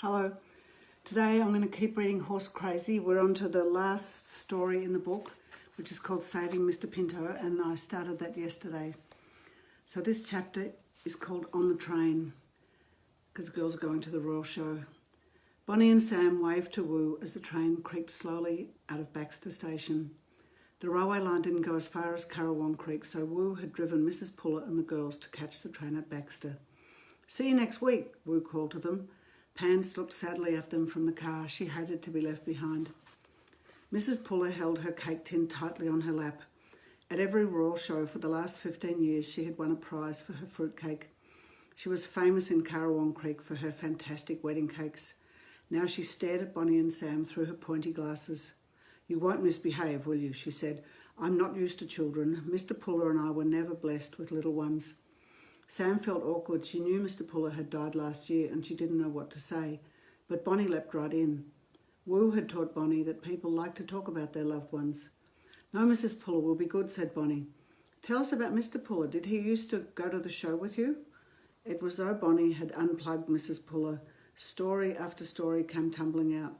Hello. Today I'm going to keep reading Horse Crazy. We're on to the last story in the book, which is called Saving Mr. Pinto, and I started that yesterday. So this chapter is called On the Train, because the girls are going to the Royal Show. Bonnie and Sam waved to Woo as the train creaked slowly out of Baxter Station. The railway line didn't go as far as Currawong Creek, so Woo had driven Mrs. Puller and the girls to catch the train at Baxter. "See you next week," Woo called to them. Pans looked sadly at them from the car. She hated to be left behind. Mrs. Puller held her cake tin tightly on her lap. At every Royal Show for the last 15 years, she had won a prize for her fruitcake. She was famous in Currawong Creek for her fantastic wedding cakes. Now she stared at Bonnie and Sam through her pointy glasses. "You won't misbehave, will you?" she said. "I'm not used to children. Mr. Puller and I were never blessed with little ones." Sam felt awkward. She knew Mr. Puller had died last year and she didn't know what to say, but Bonnie leapt right in. Woo had taught Bonnie that people like to talk about their loved ones. "No, Mrs. Puller will be good," said Bonnie. "Tell us about Mr. Puller. Did he used to go to the show with you?" It was though Bonnie had unplugged Mrs. Puller. Story after story came tumbling out.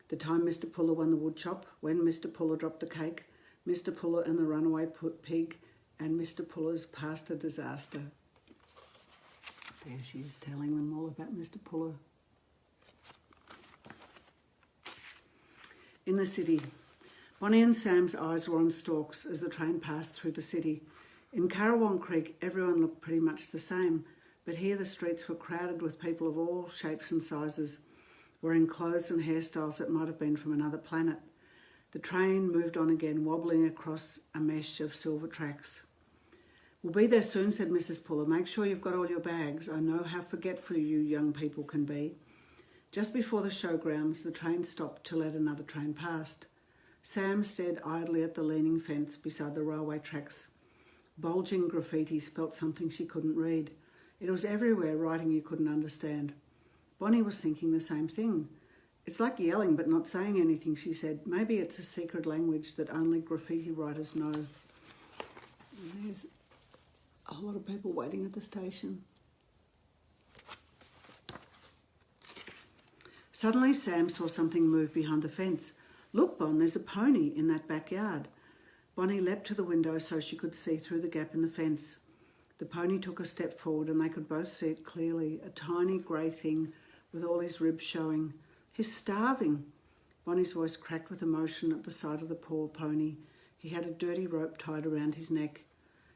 The time Mr. Puller won the wood chop, when Mr. Puller dropped the cake, Mr. Puller and the runaway pig, and Mr. Puller's pasta disaster. There she is telling them all about Mr. Puller. In the city, Bonnie and Sam's eyes were on stalks as the train passed through the city. In Currawong Creek, everyone looked pretty much the same, but here the streets were crowded with people of all shapes and sizes, wearing clothes and hairstyles that might have been from another planet. The train moved on again, wobbling across a mesh of silver tracks. "We'll be there soon," said Mrs. Puller. "Make sure you've got all your bags. I know how forgetful you young people can be." Just before the showgrounds, the train stopped to let another train past. Sam stared idly at the leaning fence beside the railway tracks. Bulging graffiti spelt something she couldn't read. It was everywhere, writing you couldn't understand. Bonnie was thinking the same thing. "It's like yelling but not saying anything," she said. "Maybe it's a secret language that only graffiti writers know." And there's a lot of people waiting at the station. Suddenly Sam saw something move behind the fence. "Look, Bon, there's a pony in that backyard." Bonnie leapt to the window so she could see through the gap in the fence. The pony took a step forward and they could both see it clearly, a tiny grey thing with all his ribs showing. "He's starving." Bonnie's voice cracked with emotion at the sight of the poor pony. He had a dirty rope tied around his neck.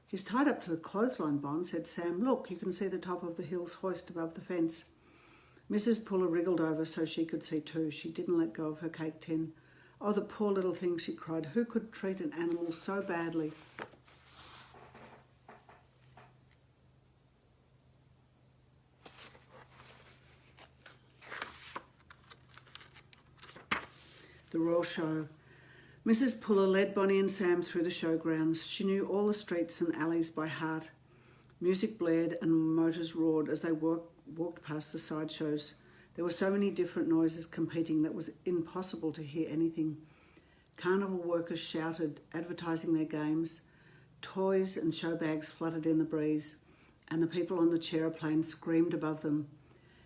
"He's tied up to the clothesline, Bon," said Sam. "Look, you can see the top of the hill's hoist above the fence." Mrs. Puller wriggled over so she could see too. She didn't let go of her cake tin. "Oh, the poor little thing," she cried. "Who could treat an animal so badly?" The Royal Show. Mrs. Puller led Bonnie and Sam through the showgrounds. She knew all the streets and alleys by heart. Music blared and motors roared as they walked past the sideshows. There were so many different noises competing that it was impossible to hear anything. Carnival workers shouted, advertising their games. Toys and show bags fluttered in the breeze, and the people on the chaeroplane screamed above them.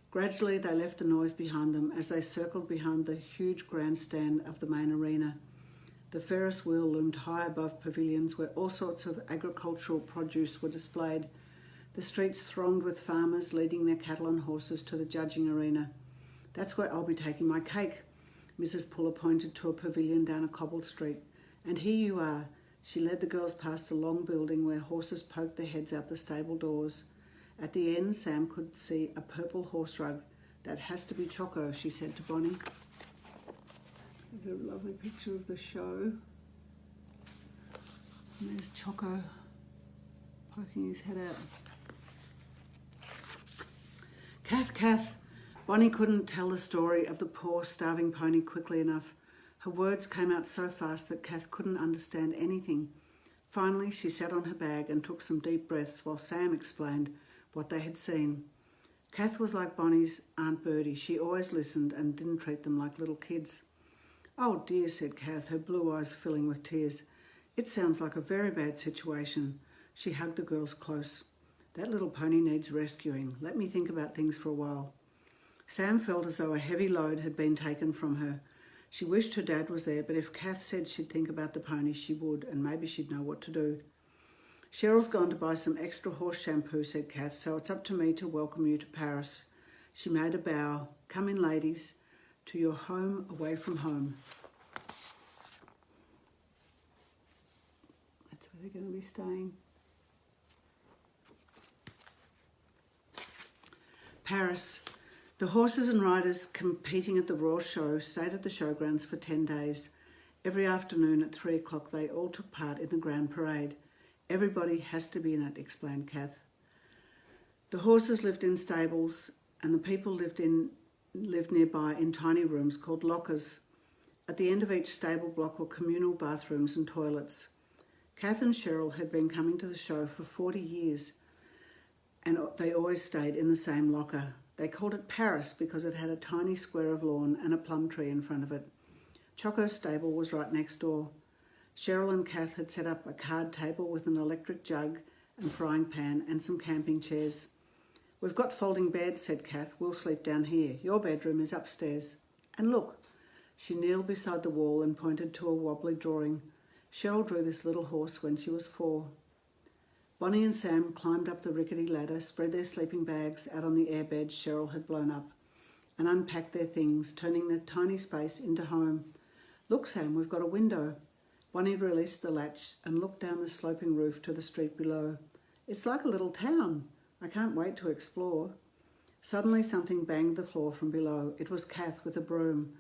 Gradually they left the noise behind them as they circled behind the huge grandstand of the main arena. The Ferris wheel loomed high above pavilions where all sorts of agricultural produce were displayed. The streets thronged with farmers leading their cattle and horses to the judging arena. "That's where I'll be taking my cake." Mrs. Puller pointed to a pavilion down a cobbled street. "And here you are." She led the girls past a long building where horses poked their heads out the stable doors. At the end, Sam could see a purple horse rug. "That has to be Choco," she said to Bonnie. There's a lovely picture of the show. And there's Choco poking his head out. "Kath, Kath." Bonnie couldn't tell the story of the poor starving pony quickly enough. Her words came out so fast that Kath couldn't understand anything. Finally, she sat on her bag and took some deep breaths while Sam explained what they had seen. Kath was like Bonnie's Aunt Birdie. She always listened and didn't treat them like little kids. "Oh dear," said Kath, her blue eyes filling with tears. "It sounds like a very bad situation." She hugged the girls close. "That little pony needs rescuing. Let me think about things for a while." Sam felt as though a heavy load had been taken from her. She wished her dad was there, but if Kath said she'd think about the pony, she would, and maybe she'd know what to do. Cheryl's gone to buy some extra horse shampoo, said Kath, so it's up to me to welcome you to Paris. She made a bow. Come in, ladies, to your home away from home. That's where they're going to be staying. Paris. The horses and riders competing at the Royal Show stayed at the showgrounds for 10 days. Every afternoon at 3 o'clock they all took part in the grand parade. Everybody has to be in it, explained Kath. The horses lived in stables and the people lived nearby in tiny rooms called lockers. At the end of each stable block were communal bathrooms and toilets. Kath and Cheryl had been coming to the show for 40 years and they always stayed in the same locker. They called it Paris because it had a tiny square of lawn and a plum tree in front of it. Choco's stable was right next door. Cheryl and Kath had set up a card table with an electric jug and frying pan and some camping chairs. We've got folding beds, said Kath. We'll sleep down here. Your bedroom is upstairs. And look, she kneeled beside the wall and pointed to a wobbly drawing. Cheryl drew this little horse when she was 4. Bonnie and Sam climbed up the rickety ladder, spread their sleeping bags out on the airbed Cheryl had blown up, and unpacked their things, turning the tiny space into home. Look, Sam, we've got a window. Bonnie released the latch and looked down the sloping roof to the street below. It's like a little town. I can't wait to explore. Suddenly something banged the floor from below. It was Kath with a broom.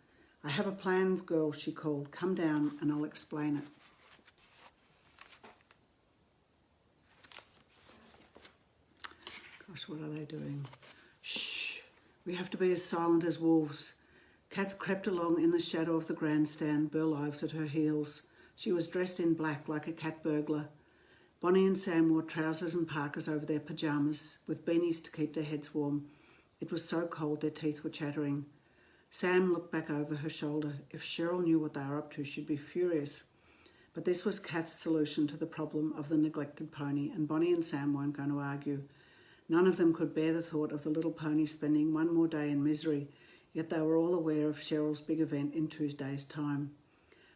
I have a plan, girl, she called. Come down and I'll explain it. Gosh, what are they doing? Shh! We have to be as silent as wolves. Kath crept along in the shadow of the grandstand, Burl Ives at her heels. She was dressed in black like a cat burglar. Bonnie and Sam wore trousers and parkas over their pyjamas, with beanies to keep their heads warm. It was so cold their teeth were chattering. Sam looked back over her shoulder. If Cheryl knew what they were up to, she'd be furious. But this was Kath's solution to the problem of the neglected pony, and Bonnie and Sam weren't going to argue. None of them could bear the thought of the little pony spending one more day in misery, yet they were all aware of Cheryl's big event in 2 days' time.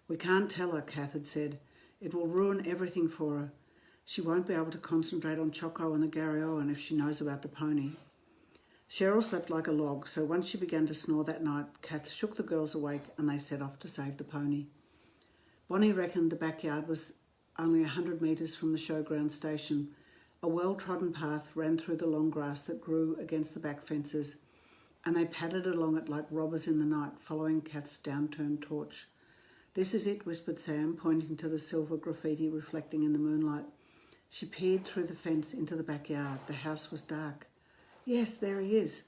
We can't tell her, Kath had said. It will ruin everything for her. She won't be able to concentrate on Choco and the Garryowen if she knows about the pony. Cheryl slept like a log, so once she began to snore that night, Kath shook the girls awake and they set off to save the pony. Bonnie reckoned the backyard was only 100 metres from the showground station. A well-trodden path ran through the long grass that grew against the back fences, and they padded along it like robbers in the night, following Kath's downturned torch. This is it, whispered Sam, pointing to the silver graffiti reflecting in the moonlight. She peered through the fence into the backyard. The house was dark. Yes, there he is.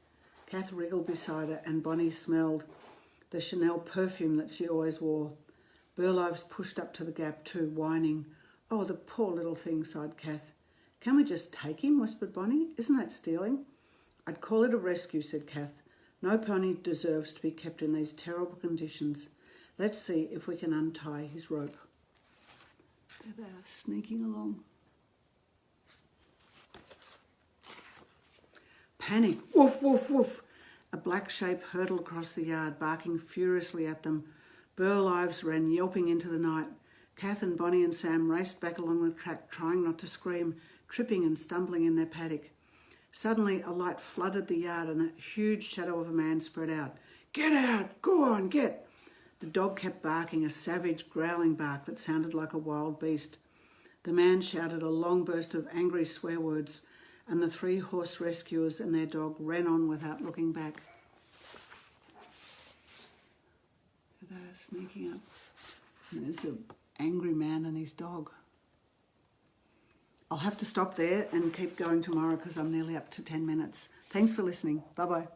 Kath wriggled beside her and Bonnie smelled the Chanel perfume that she always wore. Burl Ives pushed up to the gap too, whining. Oh, the poor little thing, sighed Kath. Can we just take him, whispered Bonnie. Isn't that stealing? I'd call it a rescue, said Kath. No pony deserves to be kept in these terrible conditions. Let's see if we can untie his rope. There they are, sneaking along. Panic. Woof, woof, woof. A black shape hurtled across the yard, barking furiously at them. Burl Ives ran yelping into the night. Kath and Bonnie and Sam raced back along the track, trying not to scream, tripping and stumbling in their paddock. Suddenly, a light flooded the yard and a huge shadow of a man spread out. Get out! Go on, get! The dog kept barking, a savage, growling bark that sounded like a wild beast. The man shouted a long burst of angry swear words, and the 3 horse rescuers and their dog ran on without looking back. They're sneaking up. And there's an angry man and his dog. I'll have to stop there and keep going tomorrow because I'm nearly up to 10 minutes. Thanks for listening. Bye-bye.